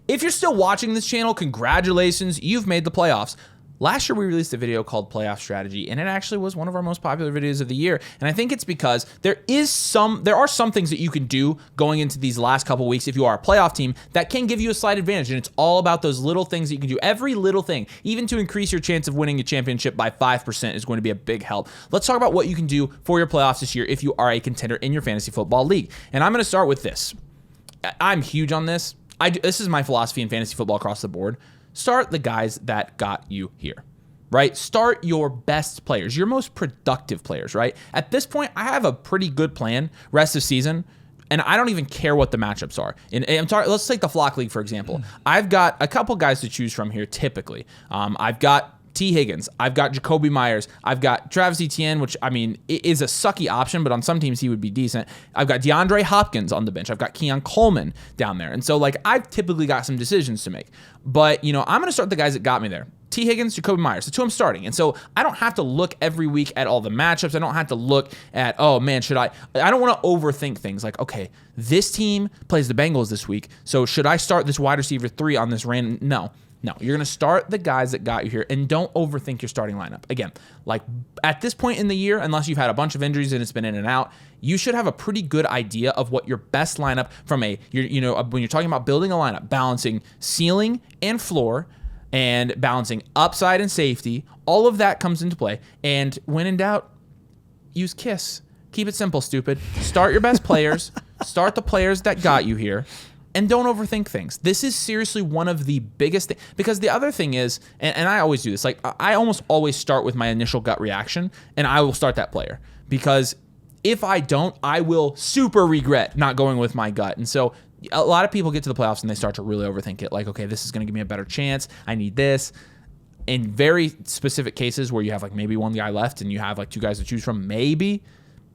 If you're still watching this channel, congratulations, you've made the playoffs. Last year, we released a video called Playoff Strategy, and it actually was one of our most popular videos of the year. And I think it's because there are some things that you can do going into these last couple weeks if you are a playoff team that can give you a slight advantage. And it's all about those little things that you can do. Every little thing, even to increase your chance of winning a championship by 5%, is going to be a big help. Let's talk about what you can do for your playoffs this year if you are a contender in your fantasy football league. And I'm going to start with this. I'm huge on this. This is my philosophy in fantasy football across the board. Start the guys that got you here, right? Start your best players, your most productive players, right? At this point, I have a pretty good plan rest of season, and I don't even care what the matchups are. And I'm sorry, let's take the Flock League, for example. I've got a couple guys to choose from here, typically. I've got T. Higgins. I've got Jacoby Myers. I've got Travis Etienne, which, I mean, is a sucky option, but on some teams he would be decent. I've got DeAndre Hopkins on the bench. I've got Keon Coleman down there. And so, like, I've typically got some decisions to make. But, you know, I'm going to start the guys that got me there. T. Higgins, Jacoby Myers, the two I'm starting. And so I don't have to look every week at all the matchups. I don't have to look at, oh, man, I don't want to overthink things like, okay, this team plays the Bengals this week, so should I start this wide receiver 3 on this random? No, you're going to start the guys that got you here, and don't overthink your starting lineup. Again, like at this point in the year, unless you've had a bunch of injuries and it's been in and out, you should have a pretty good idea of what your best lineup from when you're talking about building a lineup, balancing ceiling and floor, and balancing upside and safety. All of that comes into play. And when in doubt, use KISS. Keep it simple, stupid. Start your best players. Start the players that got you here. And don't overthink things. This is seriously one of the biggest things. Because the other thing is, and I always do this, like I almost always start with my initial gut reaction, and I will start that player. Because if I don't, I will super regret not going with my gut. And so a lot of people get to the playoffs and they start to really overthink it. Like, okay, this is going to give me a better chance. I need this. In very specific cases where you have like maybe one guy left and you have like two guys to choose from, maybe.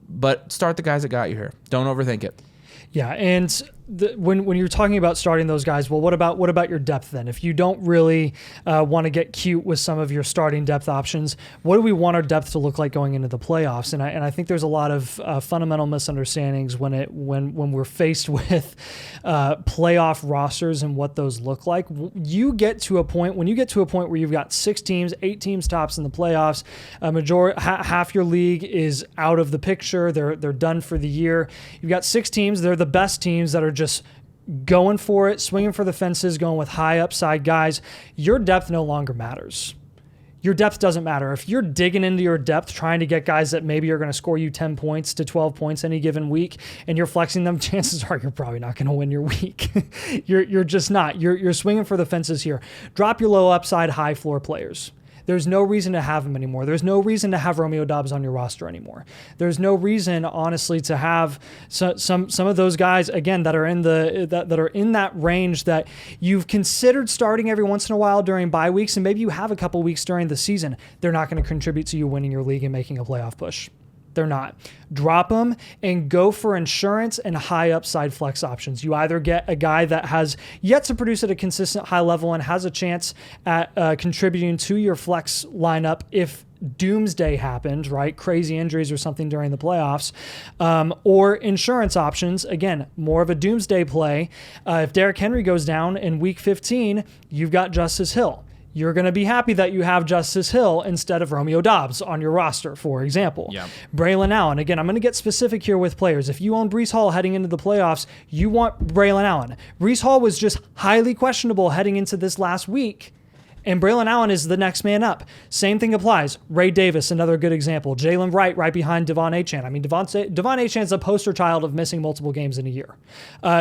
But start the guys that got you here. Don't overthink it. Yeah, and when you're talking about starting those guys, well, what about your depth then? If you don't really want to get cute with some of your starting depth options, what do we want our depth to look like going into the playoffs? And I think there's a lot of fundamental misunderstandings when we're faced with playoff rosters and what those look like. When you get to a point where you've got 6 teams, 8 teams tops in the playoffs, half your league is out of the picture. They're done for the year. You've got 6 teams. They're the best teams that are just going for it, swinging for the fences, going with high upside guys. Your depth no longer matters. Your depth doesn't matter. If you're digging into your depth, trying to get guys that maybe are going to score you 10 points to 12 points any given week, and you're flexing them, chances are you're probably not going to win your week. You're just not. You're swinging for the fences here. Drop your low upside, high floor players. There's no reason to have him anymore. There's no reason to have Romeo Doubs on your roster anymore. There's no reason, honestly, to have some of those guys again that are in that range that you've considered starting every once in a while during bye weeks, and maybe you have a couple weeks during the season. They're not going to contribute to you winning your league and making a playoff push. They're not. Drop them and go for insurance and high upside flex options. You either get a guy that has yet to produce at a consistent high level and has a chance at contributing to your flex lineup if doomsday happened, right? Crazy injuries or something during the playoffs, or insurance options. Again, more of a doomsday play. If Derrick Henry goes down in week 15, you've got Justice Hill. You're going to be happy that you have Justice Hill instead of Romeo Doubs on your roster, for example. Yeah. Braylon Allen. Again, I'm going to get specific here with players. If you own Breece Hall heading into the playoffs, you want Braylon Allen. Breece Hall was just highly questionable heading into this last week, and Braylon Allen is the next man up. Same thing applies. Ray Davis, another good example. Jalen Wright right behind Devon Achane. I mean, Devon Achane's a poster child of missing multiple games in a year.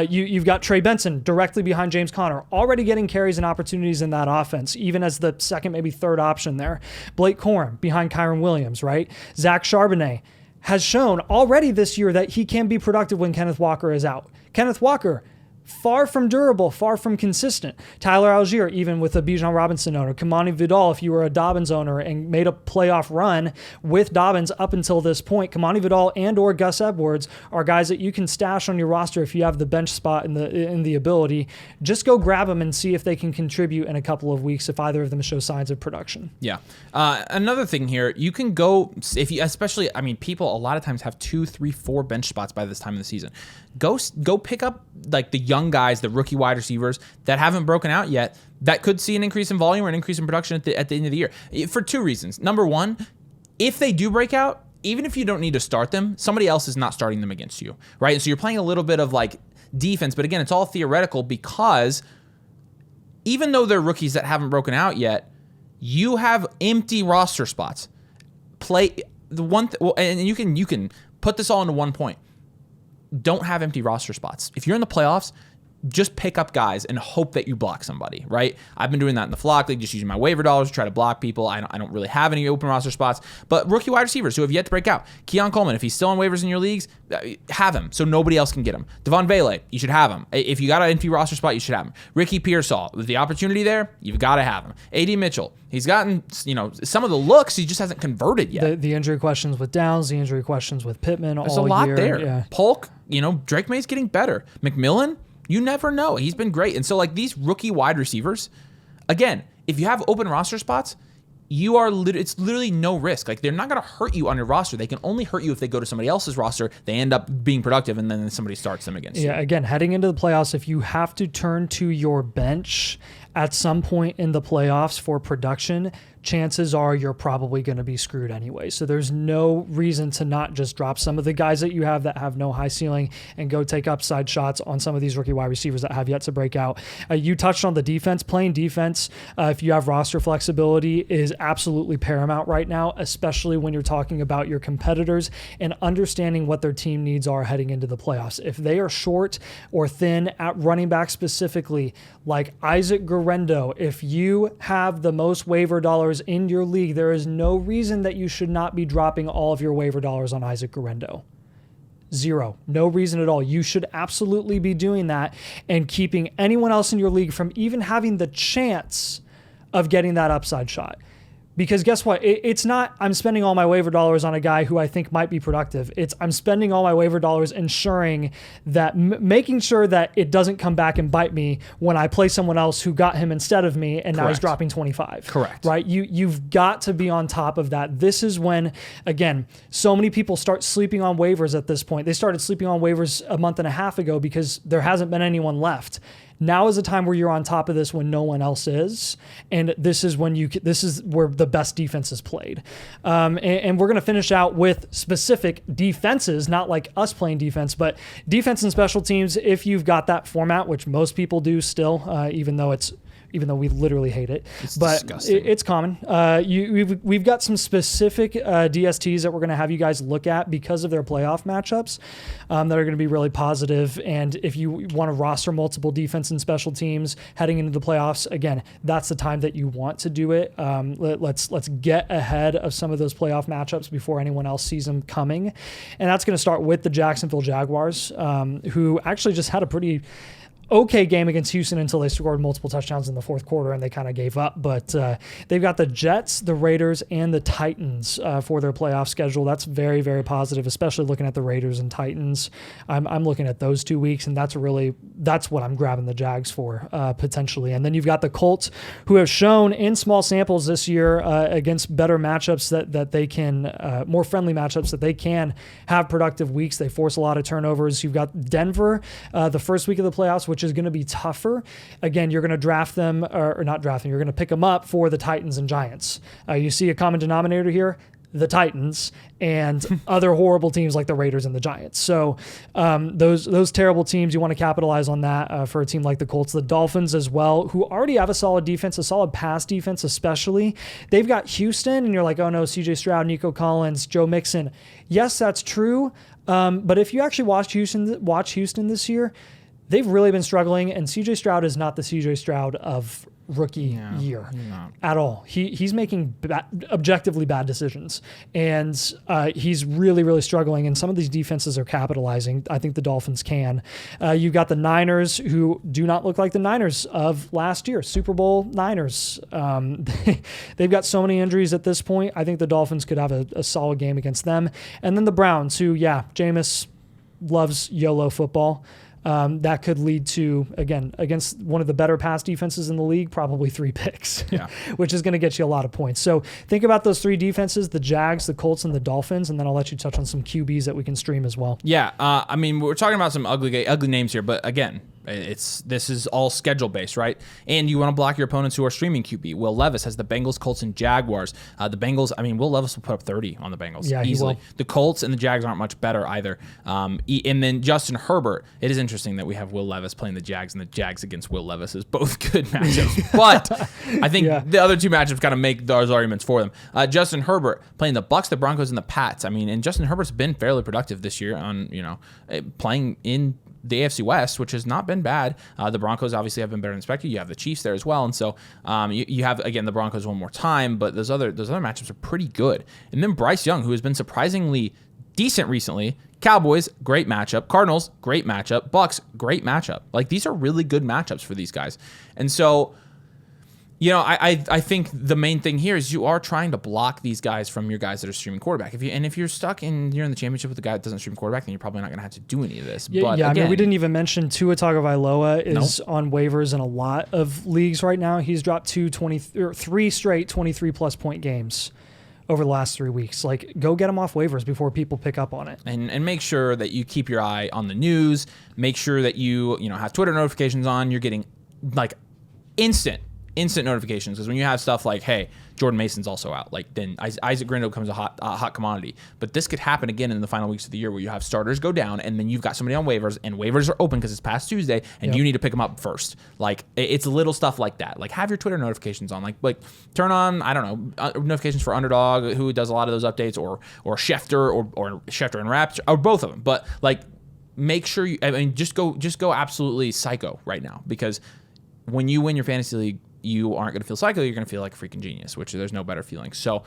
You've got Trey Benson directly behind James Conner, already getting carries and opportunities in that offense, even as the second, maybe third option there. Blake Corum behind Kyron Williams, right? Zach Charbonnet has shown already this year that he can be productive when Kenneth Walker is out. Kenneth Walker, far from durable, far from consistent. Tyler Algier, even with a Bijan Robinson owner. Kamani Vidal, if you were a Dobbins owner and made a playoff run with Dobbins up until this point, Kamani Vidal and or Gus Edwards are guys that you can stash on your roster if you have the bench spot and the ability. Just go grab them and see if they can contribute in a couple of weeks if either of them show signs of production. Yeah. Another thing here, you can go, if you, especially, I mean, people a lot of times have 2, 3, 4 bench spots by this time of the season. Go pick up like the young young guys, the rookie wide receivers that haven't broken out yet, that could see an increase in volume or an increase in production at the end of the year for two reasons. Number one, if they do break out, even if you don't need to start them, somebody else is not starting them against you, right? And so you're playing a little bit of like defense, but again, it's all theoretical because even though they're rookies that haven't broken out yet, you have empty roster spots. And you can put this all into one point. Don't have empty roster spots. If you're in the playoffs, just pick up guys and hope that you block somebody, right? I've been doing that in the flock league, just using my waiver dollars to try to block people. I don't really have any open roster spots, but rookie wide receivers who have yet to break out. Keon Coleman, if he's still on waivers in your leagues, have him so nobody else can get him. Devon Vele, you should have him. If you got an empty roster spot, you should have him. Ricky Pearsall, with the opportunity there, you've got to have him. AD Mitchell, he's gotten some of the looks, he just hasn't converted yet. The injury questions with Downs, the injury questions with Pittman, There's all a lot year. there. Yeah. Polk, Drake May's getting better. McMillan, you never know. He's been great. And so like these rookie wide receivers, again, if you have open roster spots, it's literally no risk. Like they're not going to hurt you on your roster. They can only hurt you if they go to somebody else's roster. They end up being productive and then somebody starts them against you. Yeah, again, heading into the playoffs, if you have to turn to your bench at some point in the playoffs for production, chances are you're probably going to be screwed anyway. So there's no reason to not just drop some of the guys that you have that have no high ceiling and go take upside shots on some of these rookie wide receivers that have yet to break out. You touched on the defense. Playing defense, if you have roster flexibility, is absolutely paramount right now, especially when you're talking about your competitors and understanding what their team needs are heading into the playoffs. If they are short or thin at running back specifically, like Isaac Guerrero, if you have the most waiver dollars in your league, there is no reason that you should not be dropping all of your waiver dollars on Isaac Guerrero. Zero. No reason at all. You should absolutely be doing that and keeping anyone else in your league from even having the chance of getting that upside shot. Because guess what? It's not I'm spending all my waiver dollars on a guy who I think might be productive. It's I'm spending all my waiver dollars ensuring that, making sure that it doesn't come back and bite me when I play someone else who got him instead of me and now he's dropping 25. Correct. Right? You've got to be on top of that. This is when, again, so many people start sleeping on waivers at this point. They started sleeping on waivers a month and a half ago because there hasn't been anyone left. Now is a time where you're on top of this when no one else is, and this is when this is where the best defense is played. And we're going to finish out with specific defenses, not like us playing defense, but defense and special teams. If you've got that format, which most people do still, even though we literally hate it, but it's common. We've got some specific DSTs that we're going to have you guys look at because of their playoff matchups that are going to be really positive. And if you want to roster multiple defense and special teams heading into the playoffs, again, that's the time that you want to do it. Let's get ahead of some of those playoff matchups before anyone else sees them coming. And that's going to start with the Jacksonville Jaguars, who actually just had a pretty okay game against Houston until they scored multiple touchdowns in the fourth quarter and they kind of gave up. But they've got the Jets, the Raiders, and the Titans for their playoff schedule. That's very, very positive, especially looking at the Raiders and Titans. I'm looking at those 2 weeks, and that's what I'm grabbing the Jags for potentially. And then you've got the Colts, who have shown in small samples this year against better matchups that they can, more friendly matchups, that they can have productive weeks. They force a lot of turnovers. You've got Denver the first week of the playoffs, which is going to be tougher. Again, you're going to draft them, or not draft them, you're going to pick them up for the Titans and Giants. You see a common denominator here, the Titans, and other horrible teams like the Raiders and the Giants. So those terrible teams, you want to capitalize on that for a team like the Colts. The Dolphins as well, who already have a solid defense, a solid pass defense especially. They've got Houston, and you're like, oh no, CJ Stroud, Nico Collins, Joe Mixon. Yes, that's true. But if you actually watch Houston this year, they've really been struggling, and CJ Stroud is not the CJ Stroud of rookie year at all. He's making objectively bad decisions, and he's really, really struggling, and some of these defenses are capitalizing. I think the Dolphins can. You've got the Niners, who do not look like the Niners of last year, Super Bowl Niners. They've got so many injuries at this point. I think the Dolphins could have a solid game against them. And then the Browns, who, Jameis loves YOLO football. That could lead to, again, against one of the better pass defenses in the league, probably 3 picks, which is going to get you a lot of points. So think about those 3 defenses, the Jags, the Colts, and the Dolphins, and then I'll let you touch on some QBs that we can stream as well. Yeah, I mean, we're talking about some ugly names here, but again, This is all schedule based, right? And you want to block your opponents who are streaming QB. Will Levis has the Bengals, Colts, and Jaguars. The Bengals, I mean, Will Levis will put up 30 on the Bengals easily. The Colts and the Jags aren't much better either. And then Justin Herbert. It is interesting that we have Will Levis playing the Jags, and the Jags against Will Levis is both good matchups. But I think the other two matchups kind of make those arguments for them. Justin Herbert playing the Bucs, the Broncos, and the Pats. I mean, and Justin Herbert's been fairly productive this year on, playing in the AFC West, which has not been bad. The Broncos obviously have been better than expected. You have the Chiefs there as well, and so you have again the Broncos one more time. But those other matchups are pretty good. And then Bryce Young, who has been surprisingly decent recently. Cowboys, great matchup. Cardinals, great matchup. Bucks, great matchup. Like, these are really good matchups for these guys. And so, I think the main thing here is you are trying to block these guys from your guys that are streaming quarterback. If you're stuck and you're in the championship with a guy that doesn't stream quarterback, then you're probably not going to have to do any of this. Yeah, but again, I mean, we didn't even mention Tua Tagovailoa is on waivers in a lot of leagues right now. He's dropped 3 straight 23-plus point games over the last 3 weeks. Like, go get him off waivers before people pick up on it. And make sure that you keep your eye on the news. Make sure that you have Twitter notifications on. You're getting like instant notifications, because when you have stuff like, hey, Jordan Mason's also out, like, then Isaac Grando becomes a hot commodity. But this could happen again in the final weeks of the year, where you have starters go down, and then you've got somebody on waivers, and waivers are open because it's past Tuesday, and you need to pick them up first. Like, it's little stuff like that. Like, have your Twitter notifications on. Like turn on, I don't know, notifications for Underdog, who does a lot of those updates, or Schefter, or Schefter and Raps, or both of them. But like, make sure just go absolutely psycho right now, because when you win your fantasy league, you aren't going to feel psycho. You're going to feel like a freaking genius, which there's no better feeling. So,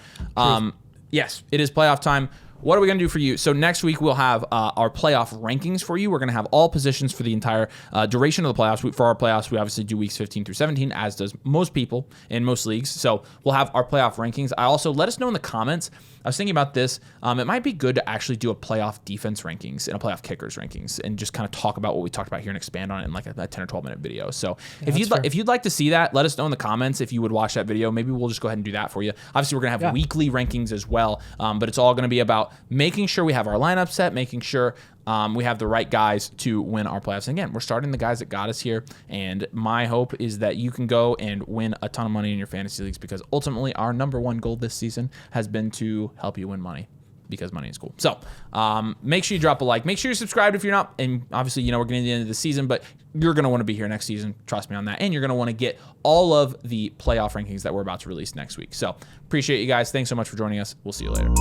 yes, it is playoff time. What are we going to do for you? So next week, we'll have our playoff rankings for you. We're going to have all positions for the entire duration of the playoffs. For our playoffs, we obviously do weeks 15 through 17, as does most people in most leagues. So we'll have our playoff rankings. I also, let us know in the comments. I was thinking about this. It might be good to actually do a playoff defense rankings and a playoff kickers rankings, and just kind of talk about what we talked about here and expand on it in like a 10 or 12 minute video. So if you'd like to see that, let us know in the comments if you would watch that video. Maybe we'll just go ahead and do that for you. Obviously, we're going to have weekly rankings as well, but it's all going to be about making sure we have our lineup set, making sure we have the right guys to win our playoffs. And again, we're starting the guys that got us here, and my hope is that you can go and win a ton of money in your fantasy leagues, because ultimately our number one goal this season has been to help you win money, because money is cool. So make sure you drop a like. Make sure you're subscribed if you're not. And obviously, we're getting to the end of the season, but you're going to want to be here next season. Trust me on that. And you're going to want to get all of the playoff rankings that we're about to release next week. So appreciate you guys. Thanks so much for joining us. We'll see you later.